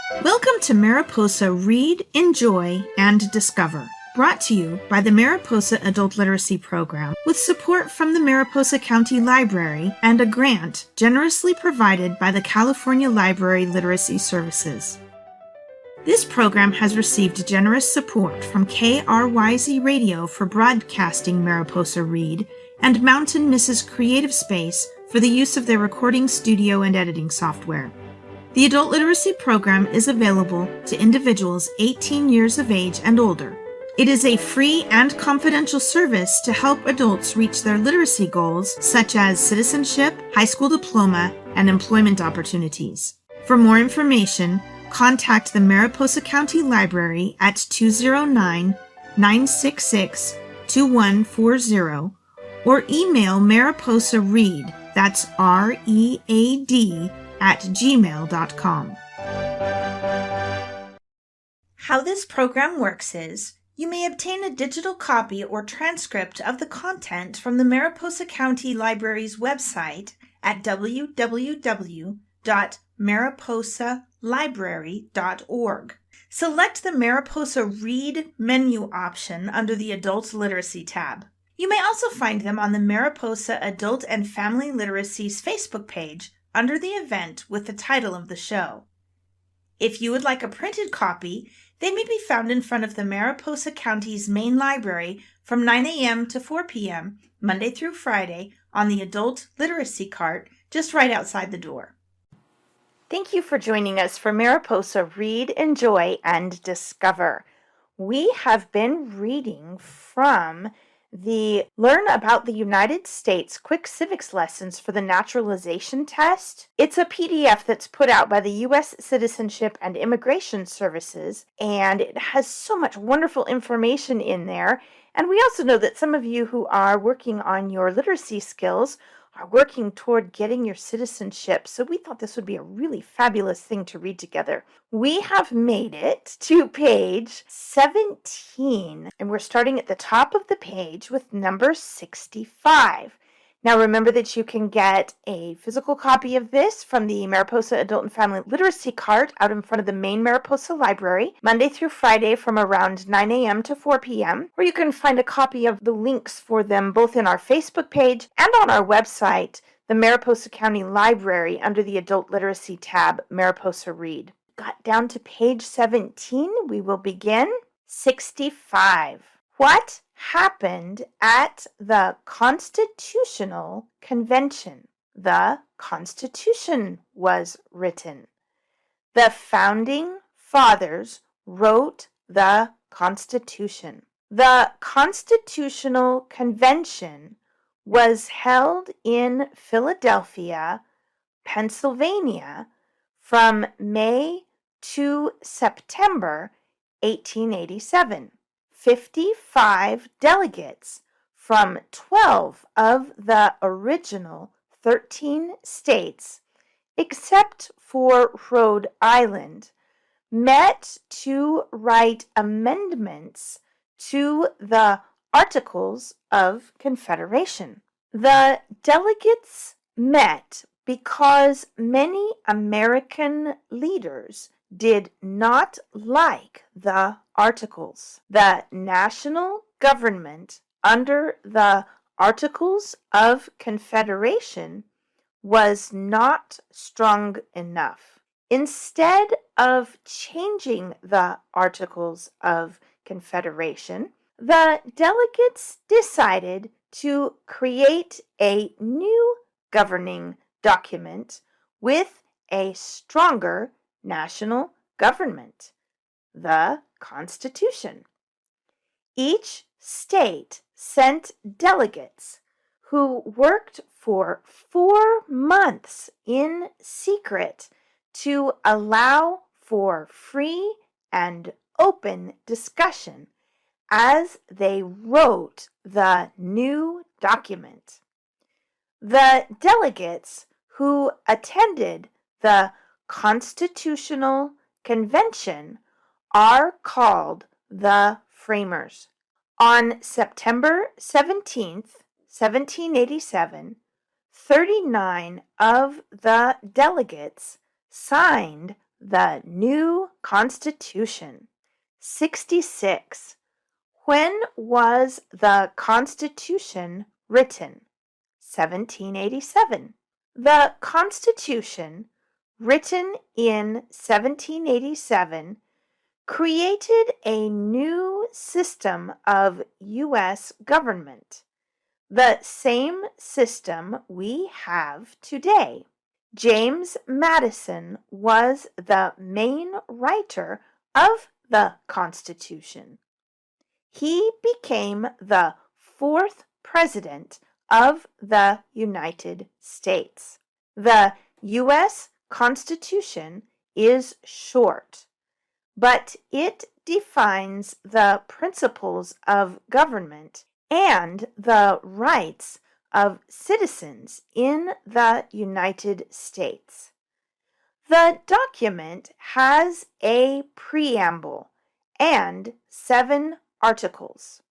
Welcome to Mariposa Read, Enjoy, and Discover, brought to you by the Mariposa Adult Literacy Program with support from the Mariposa County Library and a grant generously provided by the California Library Literacy Services. This program has received generous support from KRYZ Radio for broadcasting Mariposa Read and Mountain Misses Creative Space for the use of their recording studio and editing software. The Adult Literacy Program is available to individuals 18 years of age and older. It is a free and confidential service to help adults reach their literacy goals, such as citizenship, high school diploma, and employment opportunities. For more information, contact the Mariposa County Library at 209-966-2140 or email Mariposa Read, that's READ, at gmail.com. How this program works is, you may obtain a digital copy or transcript of the content from the Mariposa County Library's website at www.mariposalibrary.org. Select the Mariposa Read menu option under the Adult Literacy tab. You may also find them on the Mariposa Adult and Family Literacy's Facebook page under the event with the title of the show. If you would like a printed copy, they may be found in front of the Mariposa County's main library from 9 a.m. to 4 p.m., Monday through Friday, on the Adult Literacy cart just right outside the door. Thank you for joining us for Mariposa Read, Enjoy, and Discover. We have been reading from the Learn About the United States Quick Civics Lessons for the Naturalization Test. It's a PDF that's put out by the U.S. Citizenship and Immigration Services, and it has so much wonderful information in there. And we also know that some of you who are working on your literacy skills are working toward getting your citizenship, so we thought this would be a really fabulous thing to read together. We have made it to page 17, and we're starting at the top of the page with number 65. Now remember that you can get a physical copy of this from the Mariposa Adult and Family Literacy cart out in front of the main Mariposa Library, Monday through Friday from around 9 a.m. to 4 p.m., or you can find a copy of the links for them both in our Facebook page and on our website, the Mariposa County Library, under the Adult Literacy tab, Mariposa Read. Got down to page 17, we will begin. 65. What happened at the Constitutional Convention? The Constitution was written. The Founding Fathers wrote the Constitution. The Constitutional Convention was held in Philadelphia, Pennsylvania, from May to September 1887. 55 delegates from 12 of the original 13 states, except for Rhode Island, met to write amendments to the Articles of Confederation. The delegates met because many American leaders did not like the Articles. The national government under the Articles of Confederation was not strong enough. Instead of changing the Articles of Confederation, the delegates decided to create a new governing document with a stronger national government, the Constitution. Each state sent delegates who worked for 4 months in secret to allow for free and open discussion as they wrote the new document. The delegates who attended the Constitutional Convention are called the Framers. On September 17th, 1787, 39 of the delegates signed the new Constitution. 66. When was the Constitution written? 1787. The Constitution, written in 1787, created a new system of U.S. government, the same system we have today. James Madison was the main writer of the Constitution. He became the fourth president of the United States. The U.S. Constitution is short, but it defines the principles of government and the rights of citizens in the United States. The document has a preamble and 7 articles.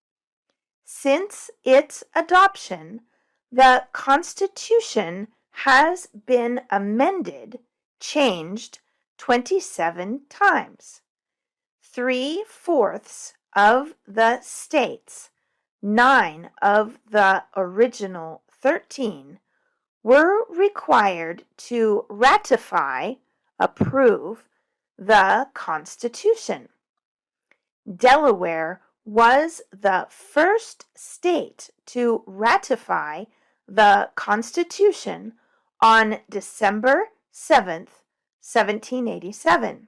Since its adoption, the Constitution has been amended, changed 27 times. 3/4 of the states, 9 of the original 13, were required to ratify, approve, the Constitution. Delaware was the first state to ratify the Constitution on December 7th, 1787.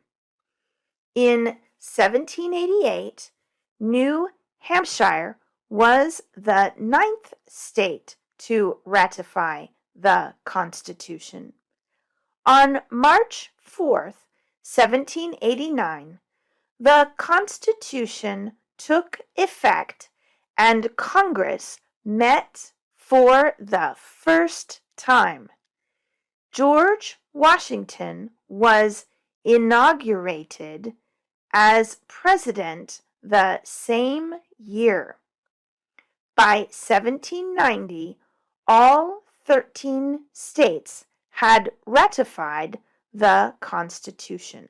In 1788, New Hampshire was the 9th state to ratify the Constitution. On March 4th, 1789, the Constitution took effect and Congress met for the first time. George Washington was inaugurated as president the same year. By 1790, all 13 states had ratified the Constitution.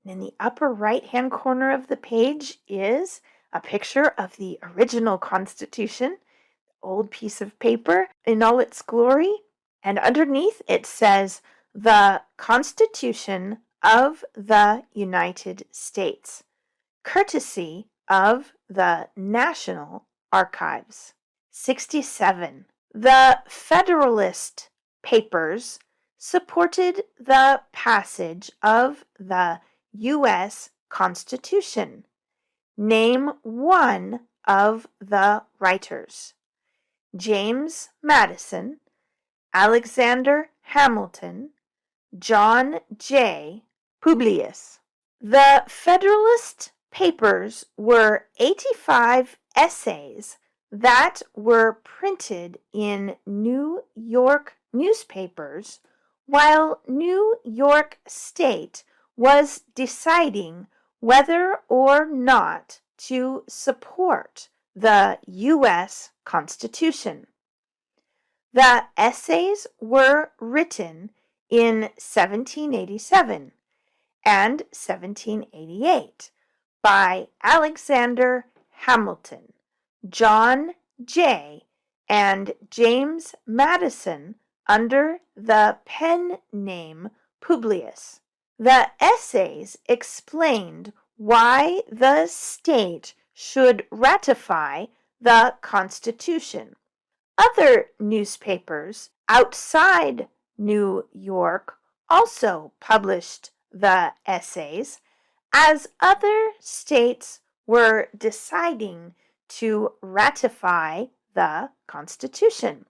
In the upper right-hand corner of the page is a picture of the original Constitution, old piece of paper in all its glory, and underneath it says, "The Constitution of the United States, courtesy of the National Archives." 67. The Federalist Papers supported the passage of the U.S. Constitution. Name one of the writers. James Madison, Alexander Hamilton, John J. Publius. The Federalist Papers were 85 essays that were printed in New York newspapers while New York State was deciding whether or not to support the U.S. Constitution. The essays were written in 1787 and 1788 by Alexander Hamilton, John Jay, and James Madison under the pen name Publius. The essays explained why the state should ratify the Constitution. Other newspapers outside New York also published the essays as other states were deciding to ratify the Constitution.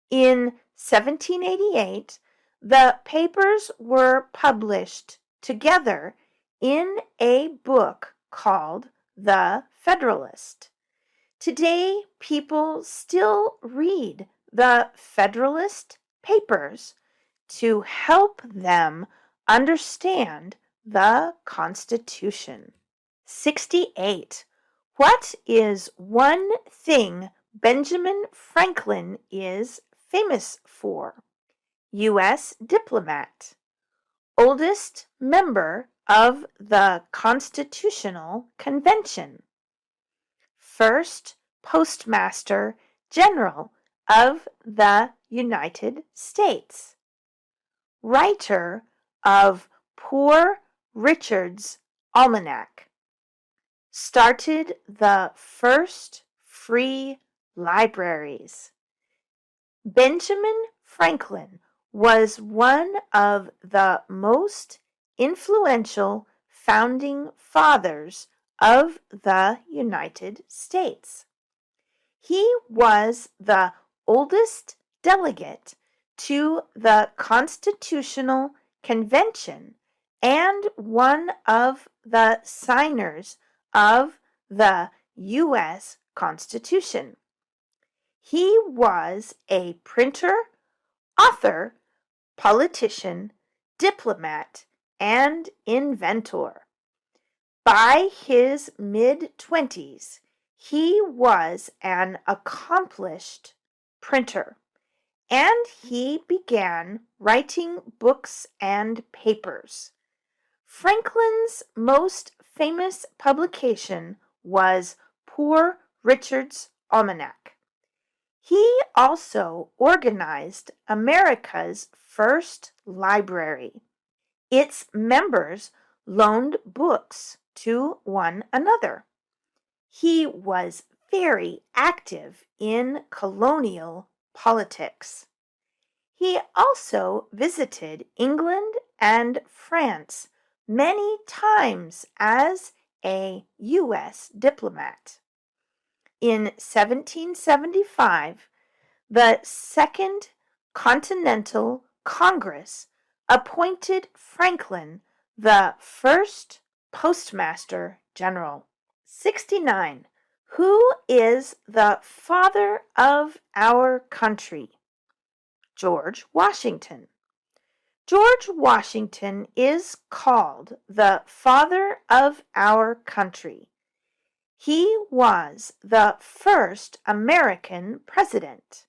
In 1788, the papers were published together in a book called The Federalist. Today, people still read the Federalist Papers to help them understand the Constitution. 68. What is one thing Benjamin Franklin is famous for? U.S. diplomat. Oldest member of the Constitutional Convention. First Postmaster General of the United States. Writer of Poor Richard's Almanac. Started the first free libraries. Benjamin Franklin was one of the most influential founding fathers of the United States. He was the oldest delegate to the Constitutional Convention and one of the signers of the U.S. Constitution. He was a printer, author, politician, diplomat, and inventor. By his mid-20s, he was an accomplished printer, and he began writing books and papers. Franklin's most famous publication was Poor Richard's Almanac. He also organized America's first library. Its members loaned books to one another. He was very active in colonial politics. He also visited England and France many times as a U.S. diplomat. In 1775, the Second Continental Congress appointed Franklin the first Postmaster General. 69. Who is the father of our country? George Washington. George Washington is called the father of our country. He was the first American president.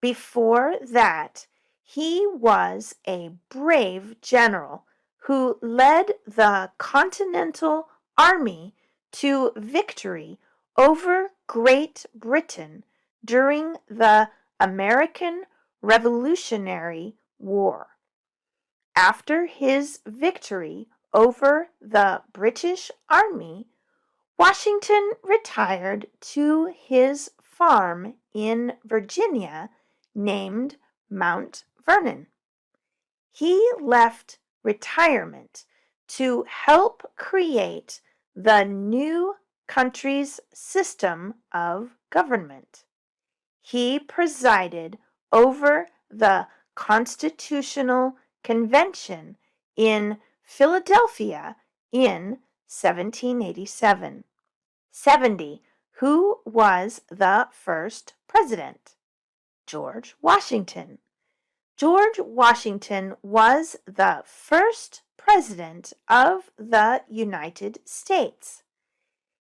Before that, he was a brave general who led the Continental Army to victory over Great Britain during the American Revolutionary War. After his victory over the British Army, Washington retired to his farm in Virginia named Mount Vernon. He left retirement to help create the new country's system of government. He presided over the Constitutional Convention in Philadelphia in 1787. 70. Who was the first president? George Washington. George Washington was the first president of the United States.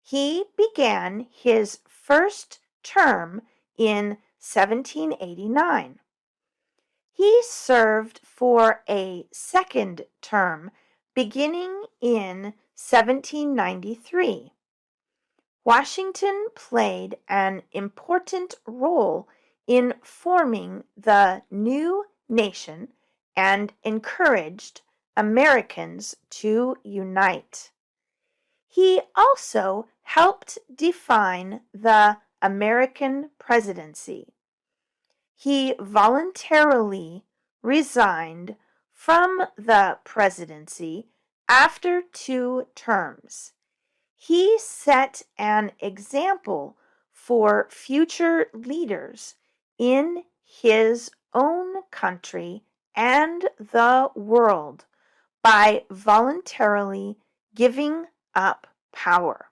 He began his first term in 1789. He served for a second term beginning in 1793. Washington played an important role in forming the new nation and encouraged Americans to unite. He also helped define the American presidency. He voluntarily resigned from the presidency after 2 terms. He set an example for future leaders in his own country and the world by voluntarily giving up power.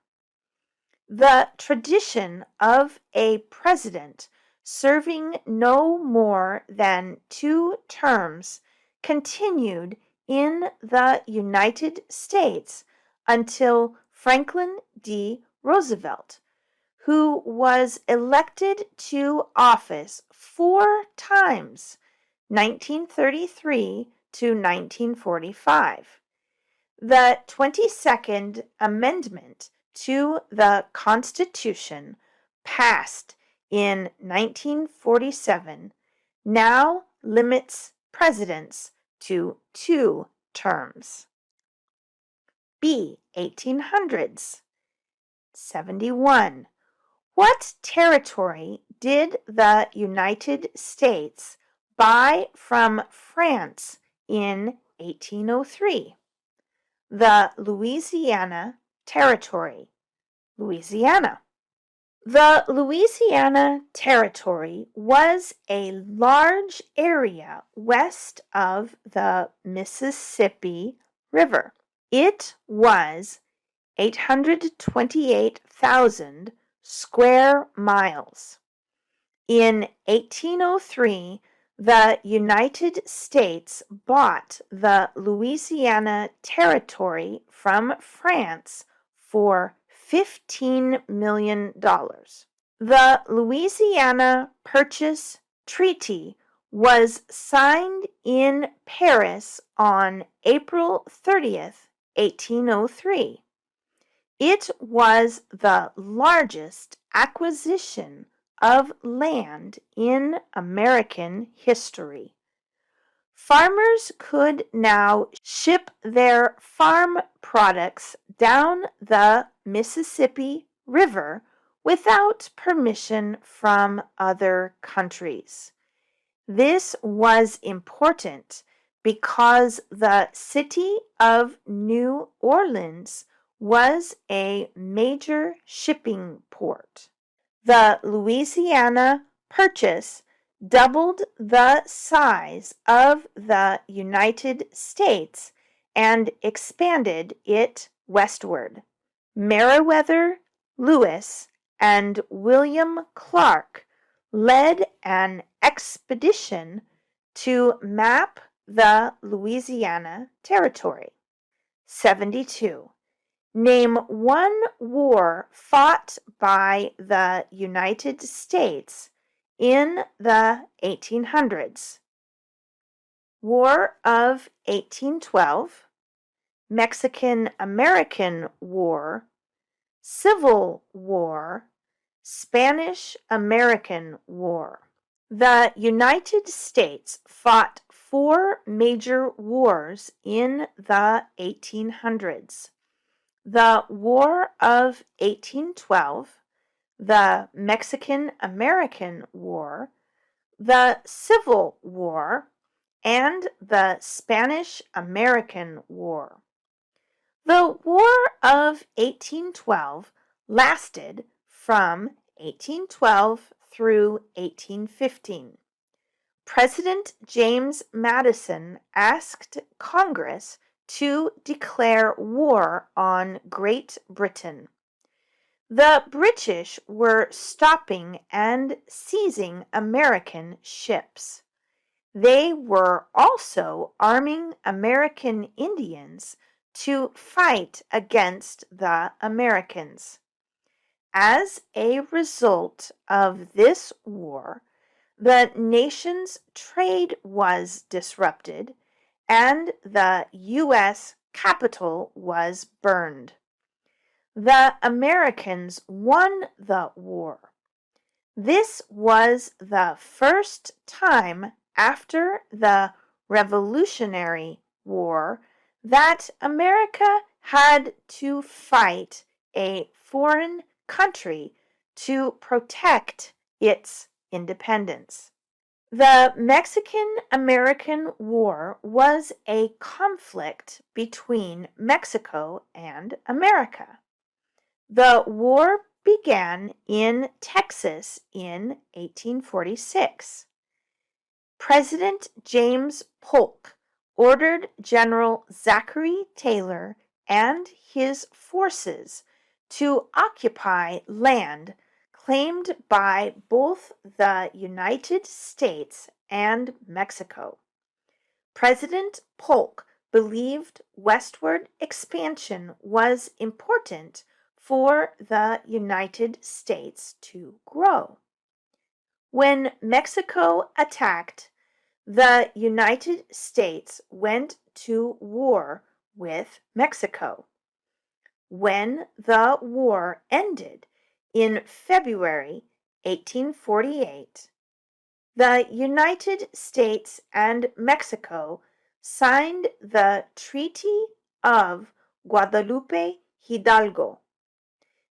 The tradition of a president serving no more than 2 terms continued in the United States until Franklin D. Roosevelt, who was elected to office 4 times, 1933 to 1945. The 22nd Amendment to the Constitution, passed in 1947, now limits presidents to 2 terms. B. 1800s. 71. What territory did the United States buy from France in 1803? The Louisiana Territory, Louisiana. The Louisiana Territory was a large area west of the Mississippi River. It was 828,000 square miles. In 1803, the United States bought the Louisiana Territory from France for $15 million. The Louisiana Purchase Treaty was signed in Paris on April 30th, 1803. It was the largest acquisition of land in American history. Farmers could now ship their farm products down the Mississippi River without permission from other countries. This was important because the city of New Orleans was a major shipping port. The Louisiana Purchase doubled the size of the United States and expanded it westward. Meriwether Lewis and William Clark led an expedition to map the Louisiana Territory. 72. Name one war fought by the United States in the 1800s. War of 1812, Mexican-American War, Civil War, Spanish-American War. The United States fought 4 major wars in the 1800s. The War of 1812, the Mexican-American War, the Civil War, and the Spanish-American War. The War of 1812 lasted from 1812 through 1815. President James Madison asked Congress to declare war on Great Britain. The British were stopping and seizing American ships. They were also arming American Indians to fight against the Americans. As a result of this war, the nation's trade was disrupted and the U.S. Capitol was burned. The Americans won the war. This was the first time after the Revolutionary War that America had to fight a foreign country to protect its independence. The Mexican-American War was a conflict between Mexico and America. The war began in Texas in 1846. President James Polk ordered General Zachary Taylor and his forces to occupy land claimed by both the United States and Mexico. President Polk believed westward expansion was important for the United States to grow. When Mexico attacked, the United States went to war with Mexico. When the war ended in February 1848, the United States and Mexico signed the Treaty of Guadalupe Hidalgo.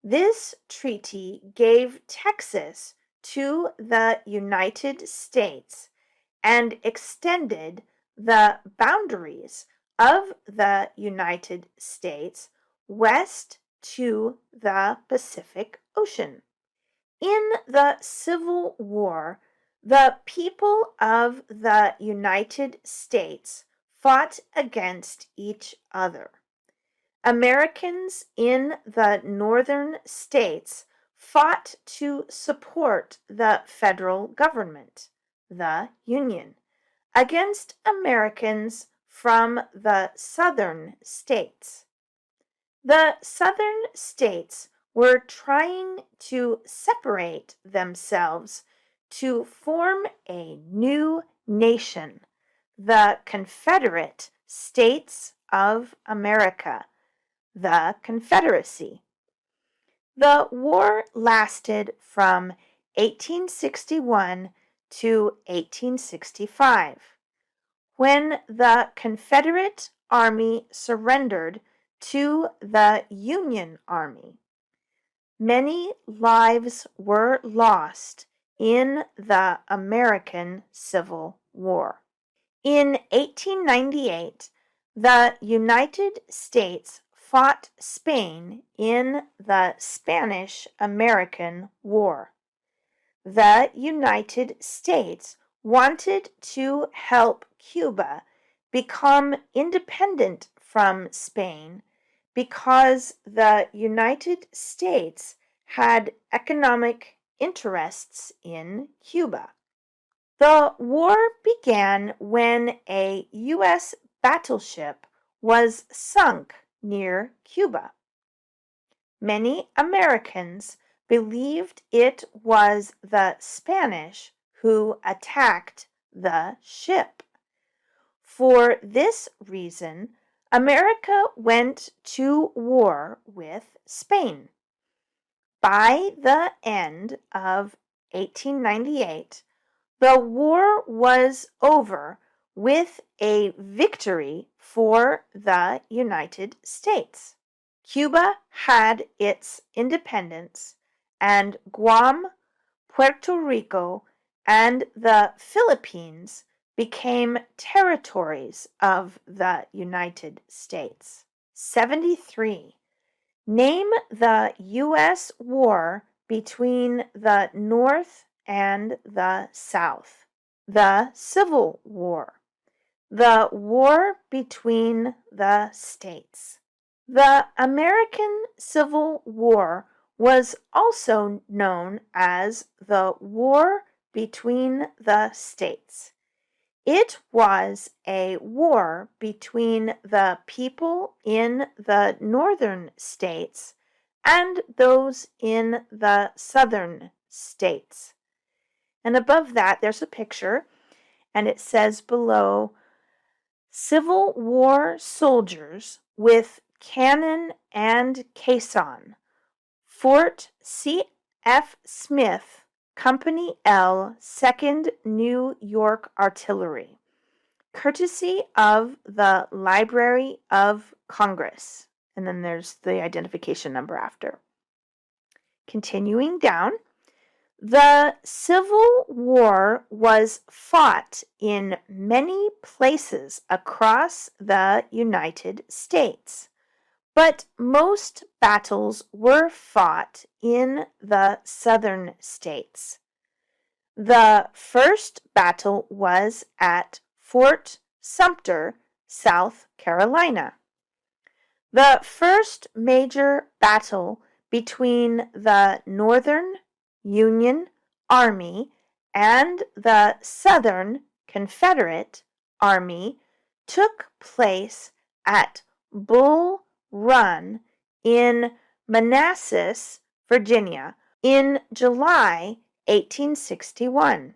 This treaty gave Texas to the United States and extended the boundaries of the United States west to the Pacific Ocean. In the Civil War, the people of the United States fought against each other. Americans in the northern states fought to support the federal government, the Union, against Americans from the southern states. The southern states were trying to separate themselves to form a new nation, the Confederate States of America, the Confederacy. The war lasted from 1861 to 1865, when the Confederate Army surrendered to the Union Army. Many lives were lost in the American Civil War. In 1898, the United States fought Spain in the Spanish-American War. The United States wanted to help Cuba become independent from Spain because the United States had economic interests in Cuba. The war began when a U.S. battleship was sunk near Cuba. Many Americans believed it was the Spanish who attacked the ship. For this reason, America went to war with Spain. By the end of 1898, the war was over with a victory for the United States. Cuba had its independence, and Guam, Puerto Rico, and the Philippines became territories of the United States. 73. Name the U.S. war between the North and the South. The Civil War. The war between the states. The American Civil War was also known as the War between the States. It was a war between the people in the northern states and those in the southern states. And above that, there's a picture, and it says below, Civil War soldiers with cannon and caisson, Fort C.F. Smith, Company L, 2nd New York Artillery, courtesy of the Library of Congress. And then there's the identification number after. Continuing down, the Civil War was fought in many places across the United States, but most battles were fought in the southern states. The first battle was at Fort Sumter, South Carolina. The first major battle between the Northern Union Army and the Southern Confederate Army took place at Bull Run in Manassas, Virginia, in July 1861.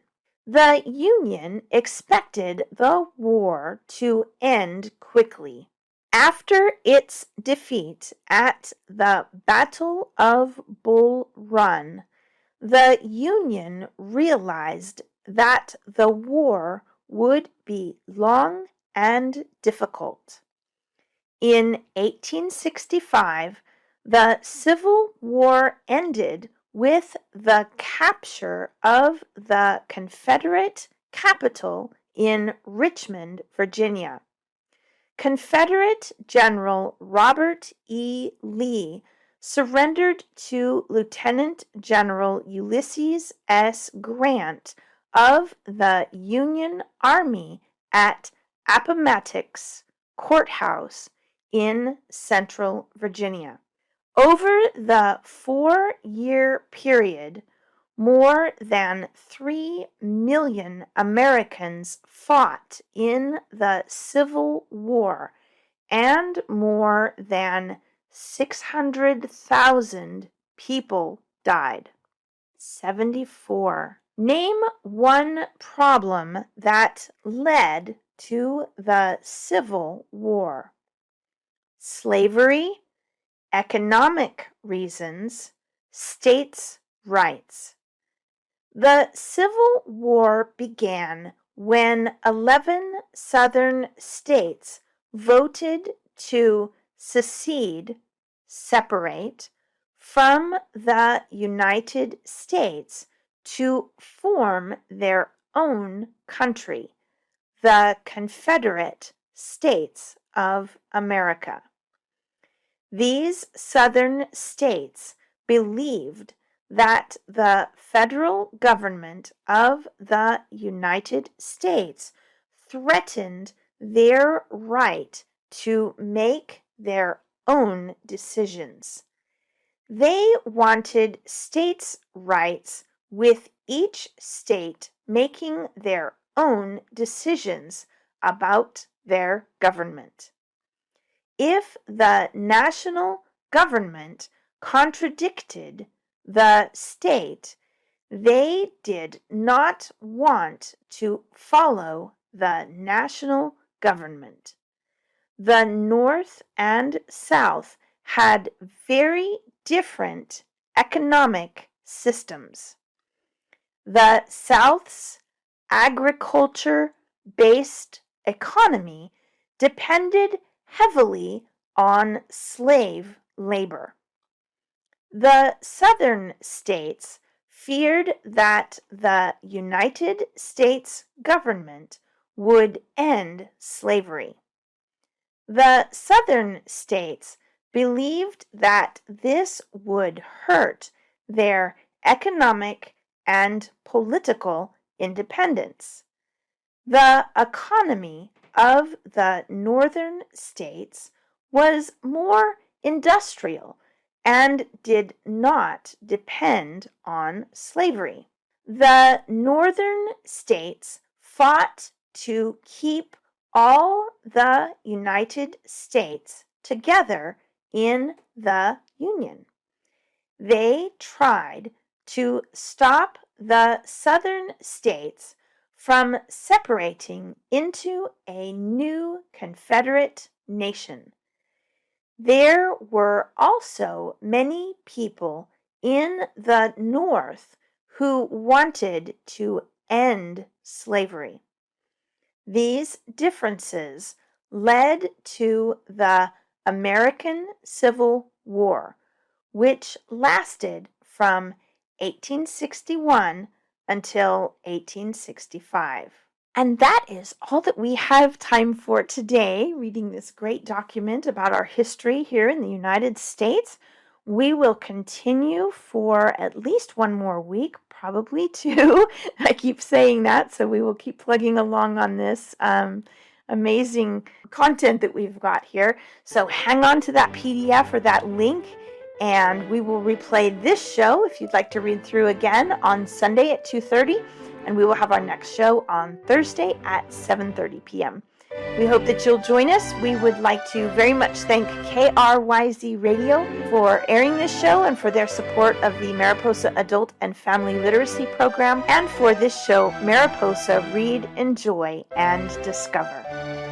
The Union expected the war to end quickly. After its defeat at the Battle of Bull Run, the Union realized that the war would be long and difficult. In 1865, the Civil War ended with the capture of the Confederate capital in Richmond, Virginia. Confederate General Robert E. Lee surrendered to Lieutenant General Ulysses S. Grant of the Union Army at Appomattox Courthouse in Central Virginia. Over the 4-year period, more than 3 million Americans fought in the Civil War, and more than 600,000 people died. 74. Name one problem that led to the Civil War. Slavery, economic reasons, states' rights. The Civil War began when 11 Southern states voted to secede, separate, from the United States to form their own country, the Confederate States of America. These Southern states believed that the federal government of the United States threatened their right to make their own decisions. They wanted states' rights, with each state making their own decisions about their government. If the national government contradicted the state, they did not want to follow the national government. The North and South had very different economic systems. The South's agriculture-based economy depended heavily on slave labor. The Southern states feared that the United States government would end slavery. The Southern states believed that this would hurt their economic and political independence. The economy of the Northern states was more industrial and did not depend on slavery. The Northern states fought to keep all the United States together in the Union. They tried to stop the Southern states from separating into a new Confederate nation. There were also many people in the North who wanted to end slavery. These differences led to the American Civil War, which lasted from 1861 until 1865. And that is all that we have time for today, reading this great document about our history here in the United States. We will continue for at least one more week, probably two. I keep saying that, so we will keep plugging along on this amazing content that we've got here. So hang on to that PDF or that link, and we will replay this show if you'd like to read through again on Sunday at 2:30, and we will have our next show on Thursday at 7:30 p.m. We hope that you'll join us. We would like to very much thank KRYZ Radio for airing this show and for their support of the Mariposa Adult and Family Literacy Program, and for this show, Mariposa Read, Enjoy, and Discover.